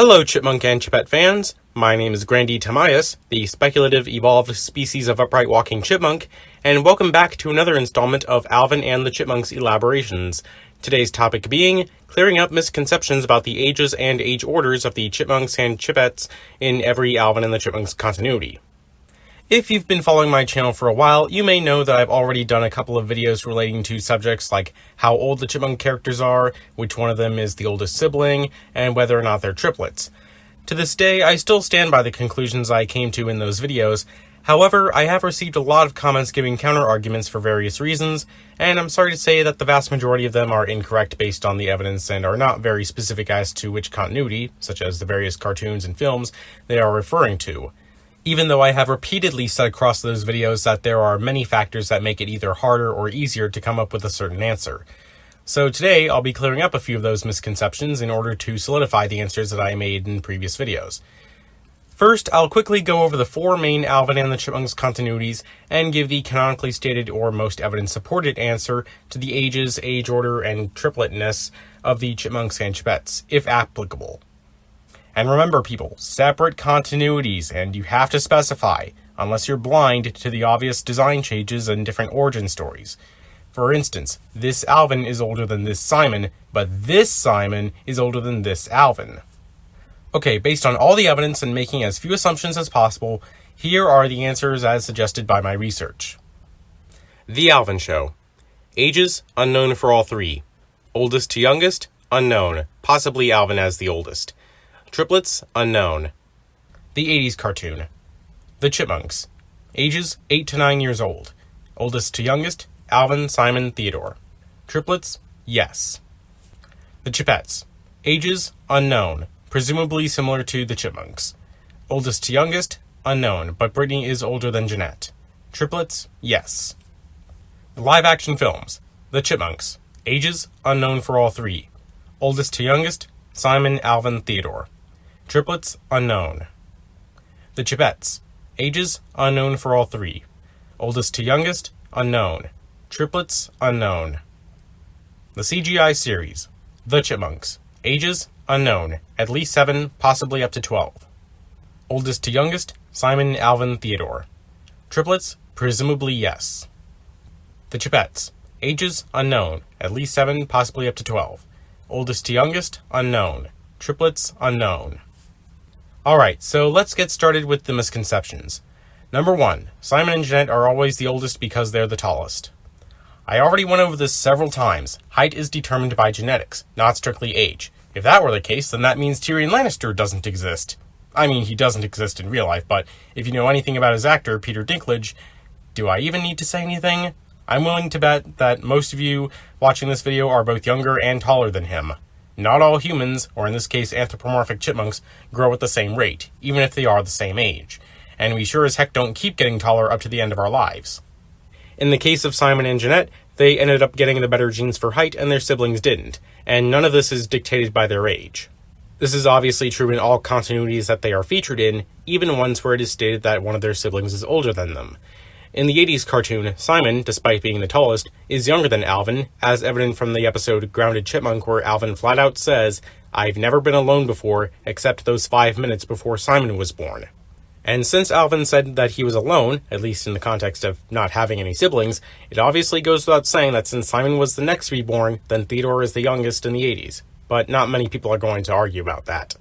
Hello Chipmunk and Chipette fans, my name is Grandy Tamias, the speculative evolved species of upright walking chipmunk, and welcome back to another installment of Alvinnn and the Chipmunks Elaborations. Today's topic being clearing up misconceptions about the ages and age orders of the Chipmunks and Chipettes in every Alvinnn and the Chipmunks continuity. If you've been following my channel for a while, you may know that I've already done a couple of videos relating to subjects like how old the Chipmunk characters are, which one of them is the oldest sibling, and whether or not they're triplets. To this day, I still stand by the conclusions I came to in those videos. However, I have received a lot of comments giving counter-arguments for various reasons, and I'm sorry to say that the vast majority of them are incorrect based on the evidence and are not very specific as to which continuity, such as the various cartoons and films, they are referring to. Even though I have repeatedly said across those videos that there are many factors that make it either harder or easier to come up with a certain answer. So today, I'll be clearing up a few of those misconceptions in order to solidify the answers that I made in previous videos. First, I'll quickly go over the four main Alvinnn and the Chipmunks continuities and give the canonically stated or most evidence-supported answer to the ages, age order, and tripletness of the Chipmunks and Chipettes, if applicable. And remember people, separate continuities, and you have to specify, unless you're blind to the obvious design changes and different origin stories. For instance, this Alvinnn is older than this Simon, but this Simon is older than this Alvinnn. Okay, based on all the evidence and making as few assumptions as possible, here are the answers as suggested by my research. The Alvinnn Show. Ages, unknown for all three. Oldest to youngest, unknown, possibly Alvinnn as the oldest. Triplets, unknown. The 80s cartoon. The Chipmunks. Ages, 8 to 9 years old. Oldest to youngest, Alvinnn, Simon, Theodore. Triplets, yes. The Chipettes. Ages, unknown, presumably similar to the Chipmunks. Oldest to youngest, unknown, but Brittany is older than Jeanette. Triplets, yes. The live-action films. The Chipmunks. Ages, unknown for all three. Oldest to youngest, Simon, Alvinnn, Theodore. Triplets, unknown. The Chipettes. Ages, unknown for all three. Oldest to youngest, unknown. Triplets, unknown. The CGI series. The Chipmunks. Ages, unknown. At least 7, possibly up to 12. Oldest to youngest, Simon, Alvinnn, Theodore. Triplets, presumably yes. The Chipettes. Ages, unknown. At least 7, possibly up to 12. Oldest to youngest, unknown. Triplets, unknown. Alright, so let's get started with the misconceptions. Number 1. Simon and Jeanette are always the oldest because they're the tallest. I already went over this several times. Height is determined by genetics, not strictly age. If that were the case, then that means Tyrion Lannister doesn't exist. I mean, he doesn't exist in real life, but if you know anything about his actor, Peter Dinklage, do I even need to say anything? I'm willing to bet that most of you watching this video are both younger and taller than him. Not all humans, or in this case anthropomorphic chipmunks, grow at the same rate, even if they are the same age. And we sure as heck don't keep getting taller up to the end of our lives. In the case of Simon and Jeanette, they ended up getting the better genes for height and their siblings didn't, and none of this is dictated by their age. This is obviously true in all continuities that they are featured in, even ones where it is stated that one of their siblings is older than them. In the 80s cartoon, Simon, despite being the tallest, is younger than Alvinnn, as evident from the episode Grounded Chipmunk where Alvinnn flat out says, "I've never been alone before, except those 5 minutes before Simon was born." And since Alvinnn said that he was alone, at least in the context of not having any siblings, it obviously goes without saying that since Simon was the next to be born, then Theodore is the youngest in the 80s. But not many people are going to argue about that.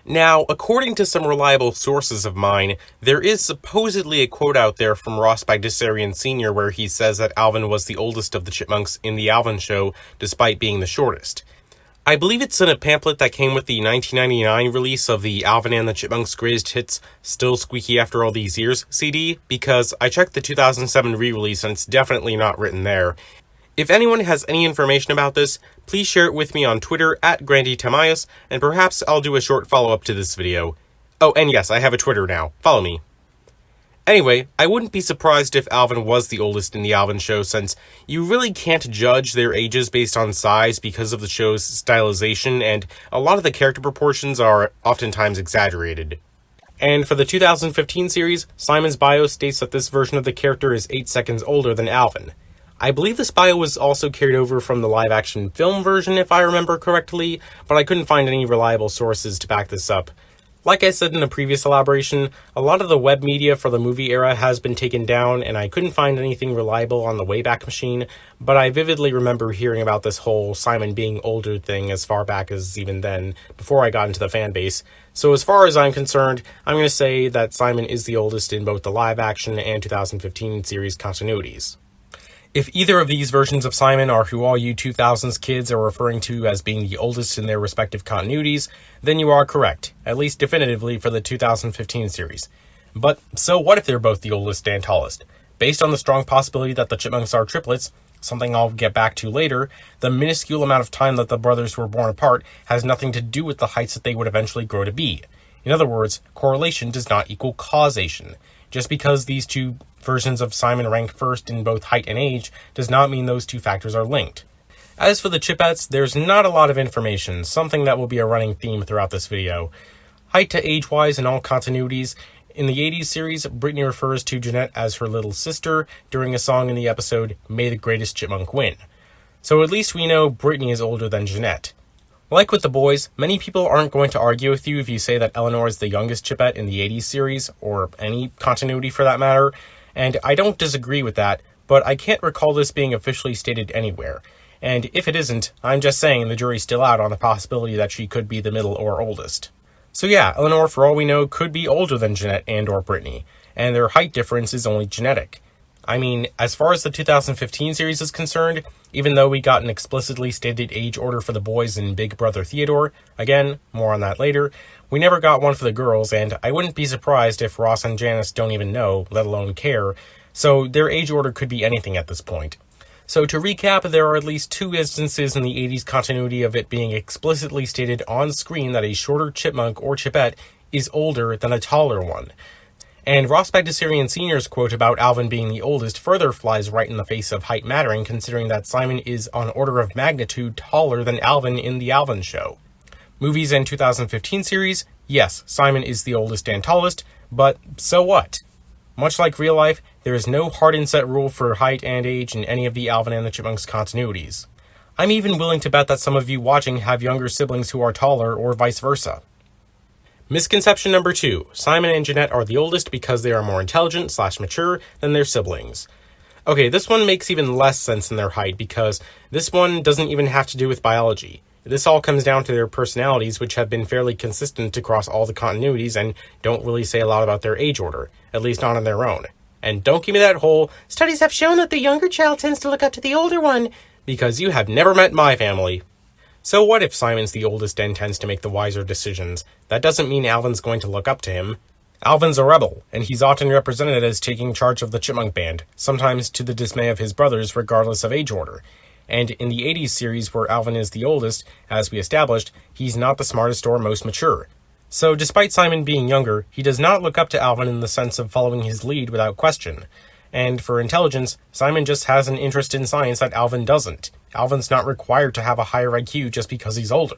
Now, according to some reliable sources of mine, there is supposedly a quote out there from Ross Bagdasarian Sr. where he says that Alvinnn was the oldest of the Chipmunks in the Alvinnn Show, despite being the shortest. I believe it's in a pamphlet that came with the 1999 release of the Alvinnn and the Chipmunks Greatest Hits Still Squeaky After All These Years CD, because I checked the 2007 re-release and it's definitely not written there. If anyone has any information about this, please share it with me on Twitter at Grandy Tamias, and perhaps I'll do a short follow-up to this video. Oh, and yes, I have a Twitter now. Follow me. Anyway, I wouldn't be surprised if Alvinnn was the oldest in the Alvinnn Show, since you really can't judge their ages based on size because of the show's stylization, and a lot of the character proportions are oftentimes exaggerated. And for the 2015 series, Simon's bio states that this version of the character is 8 seconds older than Alvinnn. I believe this bio was also carried over from the live-action film version, if I remember correctly, but I couldn't find any reliable sources to back this up. Like I said in a previous elaboration, a lot of the web media for the movie era has been taken down, and I couldn't find anything reliable on the Wayback Machine, but I vividly remember hearing about this whole Simon being older thing as far back as even then, before I got into the fanbase. So as far as I'm concerned, I'm going to say that Simon is the oldest in both the live-action and 2015 series continuities. If either of these versions of Simon are who all you 2000s kids are referring to as being the oldest in their respective continuities, then you are correct, at least definitively for the 2015 series. But so what if they're both the oldest and tallest? Based on the strong possibility that the Chipmunks are triplets, something I'll get back to later, the minuscule amount of time that the brothers were born apart has nothing to do with the heights that they would eventually grow to be. In other words, correlation does not equal causation. Just because these two versions of Simon rank first in both height and age does not mean those two factors are linked. As for the Chipettes, there's not a lot of information, something that will be a running theme throughout this video. Height to age-wise in all continuities, in the 80s series, Brittany refers to Jeanette as her little sister during a song in the episode May the Greatest Chipmunk Win. So at least we know Brittany is older than Jeanette. Like with the boys, many people aren't going to argue with you if you say that Eleanor is the youngest Chipette in the 80s series, or any continuity for that matter, and I don't disagree with that, but I can't recall this being officially stated anywhere. And if it isn't, I'm just saying the jury's still out on the possibility that she could be the middle or oldest. So yeah, Eleanor, for all we know, could be older than Jeanette and or Brittany, and their height difference is only genetic. I mean, as far as the 2015 series is concerned, even though we got an explicitly stated age order for the boys in Big Brother Theodore, again, more on that later, we never got one for the girls, and I wouldn't be surprised if Ross and Janice don't even know, let alone care, so their age order could be anything at this point. So to recap, there are at least 2 instances in the 80s continuity of it being explicitly stated on screen that a shorter Chipmunk or Chipette is older than a taller one. And Ross Bagdasarian Sr.'s quote about Alvinnn being the oldest further flies right in the face of height mattering, considering that Simon is on order of magnitude taller than Alvinnn in The Alvinnn Show. Movies and 2015 series, yes, Simon is the oldest and tallest, but so what? Much like real life, there is no hard and set rule for height and age in any of the Alvinnn and the Chipmunks continuities. I'm even willing to bet that some of you watching have younger siblings who are taller, or vice versa. Misconception number 2. Simon and Jeanette are the oldest because they are more intelligent/mature than their siblings. Okay, this one makes even less sense than their height because this one doesn't even have to do with biology. This all comes down to their personalities, which have been fairly consistent across all the continuities and don't really say a lot about their age order, at least not on their own. And don't give me that whole, studies have shown that the younger child tends to look up to the older one, because you have never met my family. So what if Simon's the oldest and tends to make the wiser decisions? That doesn't mean Alvinn's going to look up to him. Alvinn's a rebel, and he's often represented as taking charge of the Chipmunk band, sometimes to the dismay of his brothers regardless of age order. And in the 80s series where Alvinnn is the oldest, as we established, he's not the smartest or most mature. So despite Simon being younger, he does not look up to Alvinnn in the sense of following his lead without question. And for intelligence, Simon just has an interest in science that Alvinnn doesn't. Alvinn's not required to have a higher IQ just because he's older.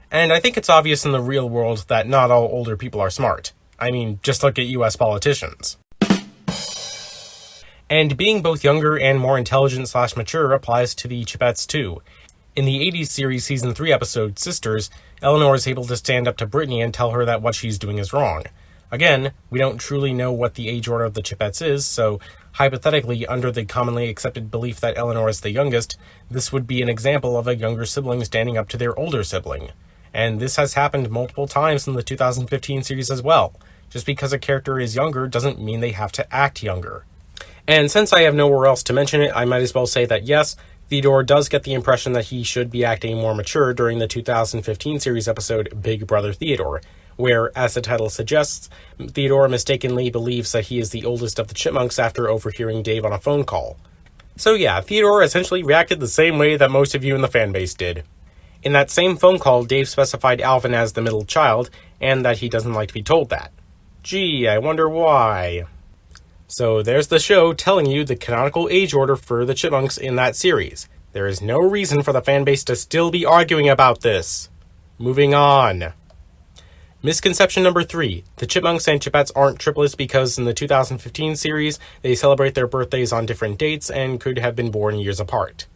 And I think it's obvious in the real world that not all older people are smart. I mean, just look at US politicians. And being both younger and more intelligent/mature applies to the Chipettes too. In the 80s series Season 3 episode, Sisters, Eleanor is able to stand up to Brittany and tell her that what she's doing is wrong. Again, we don't truly know what the age order of the Chipettes is, so hypothetically, under the commonly accepted belief that Eleanor is the youngest, this would be an example of a younger sibling standing up to their older sibling. And this has happened multiple times in the 2015 series as well. Just because a character is younger doesn't mean they have to act younger. And since I have nowhere else to mention it, I might as well say that yes, Theodore does get the impression that he should be acting more mature during the 2015 series episode Big Brother Theodore, where, as the title suggests, Theodore mistakenly believes that he is the oldest of the Chipmunks after overhearing Dave on a phone call. So yeah, Theodore essentially reacted the same way that most of you in the fanbase did. In that same phone call, Dave specified Alvinnn as the middle child, and that he doesn't like to be told that. Gee, I wonder why. So there's the show telling you the canonical age order for the Chipmunks in that series. There is no reason for the fanbase to still be arguing about this. Moving on. Misconception number 3. The Chipmunks and Chipettes aren't triplets because in the 2015 series, they celebrate their birthdays on different dates and could have been born years apart.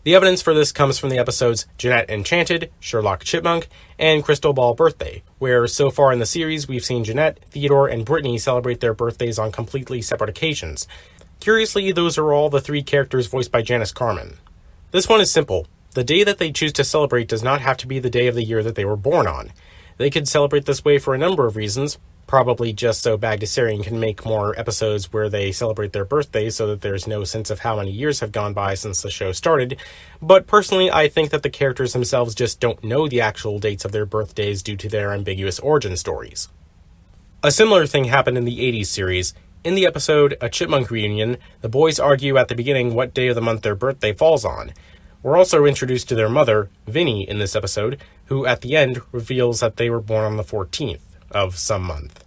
The evidence for this comes from the episodes Jeanette Enchanted, Sherlock Chipmunk, and Crystal Ball Birthday, where so far in the series we've seen Jeanette, Theodore, and Brittany celebrate their birthdays on completely separate occasions. Curiously, those are all the 3 characters voiced by Janice Carmen. This one is simple. The day that they choose to celebrate does not have to be the day of the year that they were born on. They could celebrate this way for a number of reasons, probably just so Bagdasarian can make more episodes where they celebrate their birthdays so that there's no sense of how many years have gone by since the show started, but personally I think that the characters themselves just don't know the actual dates of their birthdays due to their ambiguous origin stories. A similar thing happened in the 80s series. In the episode A Chipmunk Reunion, the boys argue at the beginning what day of the month their birthday falls on. We're also introduced to their mother, Vinny, in this episode, who at the end reveals that they were born on the 14th of some month.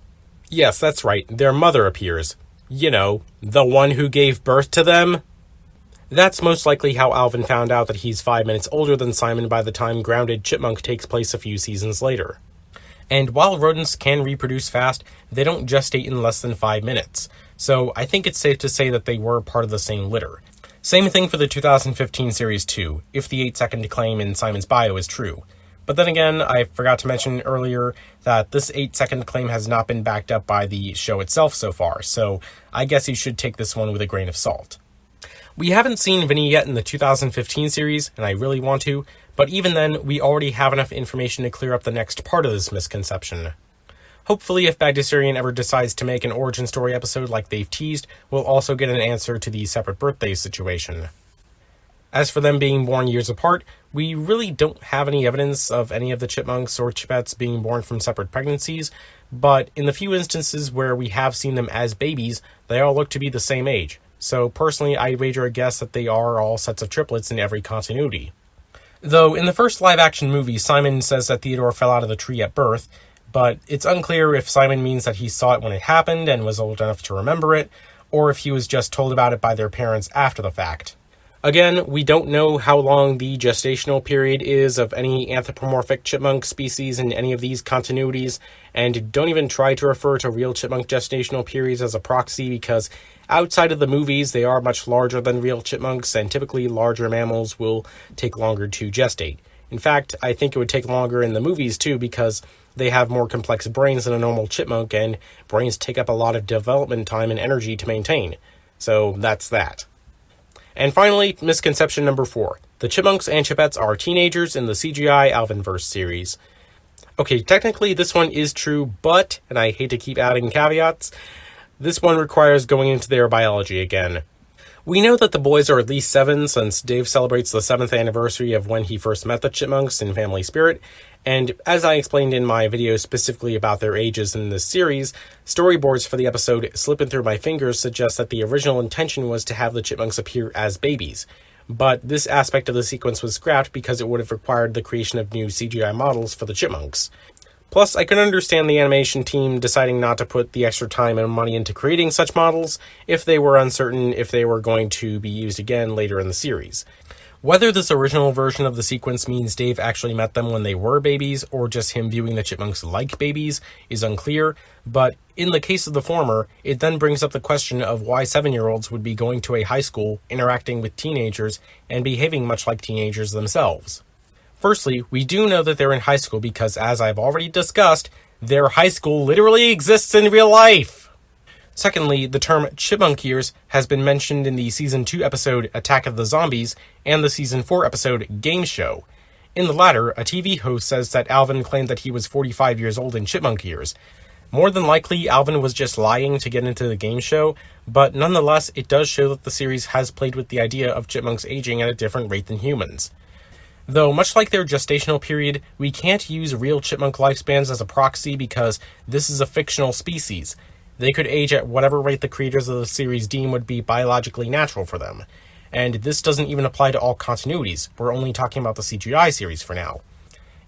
Yes, that's right, their mother appears. You know, the one who gave birth to them. That's most likely how Alvinnn found out that he's 5 minutes older than Simon by the time Grounded Chipmunk takes place a few seasons later. And while rodents can reproduce fast, they don't gestate in less than 5 minutes, so I think it's safe to say that they were part of the same litter. Same thing for the 2015 series too, if the 8-second claim in Simon's bio is true. But then again, I forgot to mention earlier that this 8-second claim has not been backed up by the show itself so far, so I guess you should take this one with a grain of salt. We haven't seen Vinny yet in the 2015 series, and I really want to, but even then, we already have enough information to clear up the next part of this misconception. Hopefully, if Bagdasarian ever decides to make an origin story episode like they've teased, we'll also get an answer to the separate birthdays situation. As for them being born years apart, we really don't have any evidence of any of the Chipmunks or Chipettes being born from separate pregnancies, but in the few instances where we have seen them as babies, they all look to be the same age. So personally, I'd wager a guess that they are all sets of triplets in every continuity. Though in the first live-action movie, Simon says that Theodore fell out of the tree at birth, but it's unclear if Simon means that he saw it when it happened and was old enough to remember it, or if he was just told about it by their parents after the fact. Again, we don't know how long the gestational period is of any anthropomorphic chipmunk species in any of these continuities, and don't even try to refer to real chipmunk gestational periods as a proxy because outside of the movies, they are much larger than real chipmunks, and typically larger mammals will take longer to gestate. In fact, I think it would take longer in the movies too because they have more complex brains than a normal chipmunk, and brains take up a lot of development time and energy to maintain. So that's that. And finally, misconception number 4. The Chipmunks and Chipettes are teenagers in the CGI Alvinnverse series. Okay, technically this one is true, but, and I hate to keep adding caveats, this one requires going into their biology again. We know that the boys are at least 7 since Dave celebrates the 7th anniversary of when he first met the Chipmunks in Family Spirit, and as I explained in my video specifically about their ages in this series, storyboards for the episode Slippin' Through My Fingers suggest that the original intention was to have the Chipmunks appear as babies, but this aspect of the sequence was scrapped because it would have required the creation of new CGI models for the Chipmunks. Plus, I can understand the animation team deciding not to put the extra time and money into creating such models if they were uncertain if they were going to be used again later in the series. Whether this original version of the sequence means Dave actually met them when they were babies or just him viewing the Chipmunks like babies is unclear, but in the case of the former, it then brings up the question of why 7-year-olds would be going to a high school, interacting with teenagers, and behaving much like teenagers themselves. Firstly, we do know that they're in high school because, as I've already discussed, their high school literally exists in real life! Secondly, the term chipmunk years has been mentioned in the Season 2 episode Attack of the Zombies and the Season 4 episode Game Show. In the latter, a TV host says that Alvinnn claimed that he was 45 years old in chipmunk years. More than likely, Alvinnn was just lying to get into the game show, but nonetheless, it does show that the series has played with the idea of chipmunks aging at a different rate than humans. Though, much like their gestational period, we can't use real chipmunk lifespans as a proxy because this is a fictional species. They could age at whatever rate the creators of the series deem would be biologically natural for them. And this doesn't even apply to all continuities. We're only talking about the CGI series for now.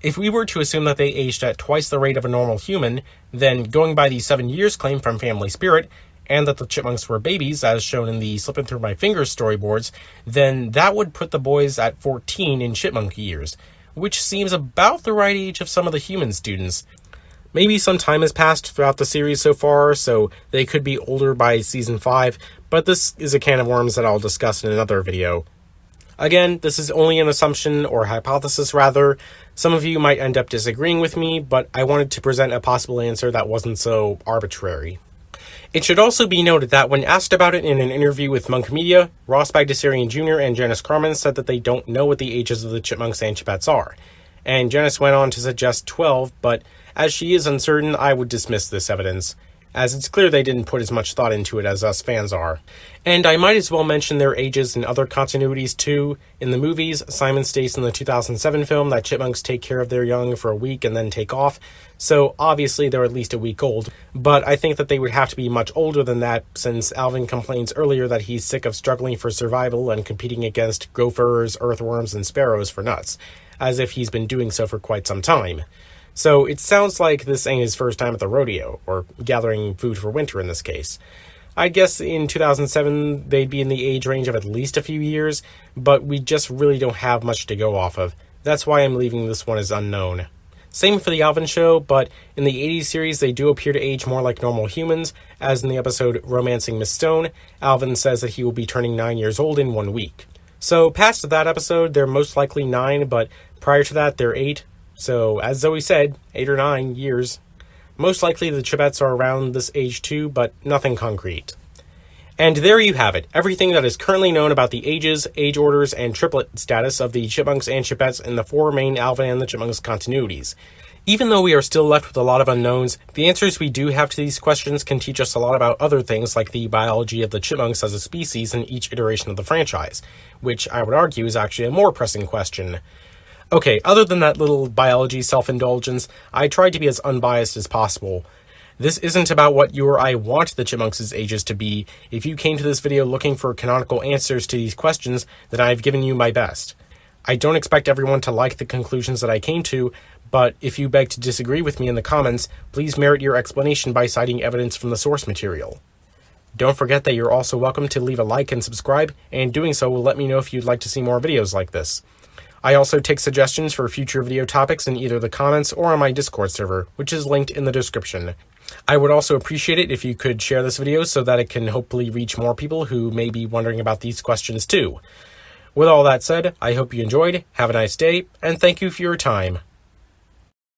If we were to assume that they aged at twice the rate of a normal human, then going by the 7 years claim from Family Spirit, and that the Chipmunks were babies, as shown in the Slippin' Through My Fingers storyboards, then that would put the boys at 14 in chipmunk years, which seems about the right age of some of the human students. Maybe some time has passed throughout the series so far, so they could be older by season 5, but this is a can of worms that I'll discuss in another video. Again, this is only an assumption, or hypothesis rather. Some of you might end up disagreeing with me, but I wanted to present a possible answer that wasn't so arbitrary. It should also be noted that when asked about it in an interview with Monk Media, Ross Bagdasarian Jr. and Janice Carmen said that they don't know what the ages of the Chipmunks and Chipettes are. And Janice went on to suggest 12, but as she is uncertain, I would dismiss this evidence, as it's clear they didn't put as much thought into it as us fans are. And I might as well mention their ages in other continuities too. In the movies, Simon states in the 2007 film that chipmunks take care of their young for a week and then take off, so obviously they're at least a week old, but I think that they would have to be much older than that, since Alvinnn complains earlier that he's sick of struggling for survival and competing against gophers, earthworms, and sparrows for nuts, as if he's been doing so for quite some time. So it sounds like this ain't his first time at the rodeo, or gathering food for winter in this case. I guess in 2007 they'd be in the age range of at least a few years, but we just really don't have much to go off of. That's why I'm leaving this one as unknown. Same for the Alvinnn show, but in the 80s series they do appear to age more like normal humans, as in the episode Romancing Miss Stone, Alvinnn says that he will be turning 9 years old in 1 week. So past that episode, they're most likely 9, but prior to that, they're 8. So, as Zoe said, 8 or 9 years. Most likely the Chipettes are around this age too, but nothing concrete. And there you have it, everything that is currently known about the ages, age orders, and triplet status of the Chipmunks and Chipettes in the 4 main Alvinnn and the Chipmunks continuities. Even though we are still left with a lot of unknowns, the answers we do have to these questions can teach us a lot about other things like the biology of the chipmunks as a species in each iteration of the franchise, which I would argue is actually a more pressing question. Okay, other than that little biology self-indulgence, I tried to be as unbiased as possible. This isn't about what you or I want the Chipmunks' ages to be. If you came to this video looking for canonical answers to these questions, then I've given you my best. I don't expect everyone to like the conclusions that I came to, but if you beg to disagree with me in the comments, please merit your explanation by citing evidence from the source material. Don't forget that you're also welcome to leave a like and subscribe, and doing so will let me know if you'd like to see more videos like this. I also take suggestions for future video topics in either the comments or on my Discord server, which is linked in the description. I would also appreciate it if you could share this video so that it can hopefully reach more people who may be wondering about these questions too. With all that said, I hope you enjoyed, have a nice day, and thank you for your time.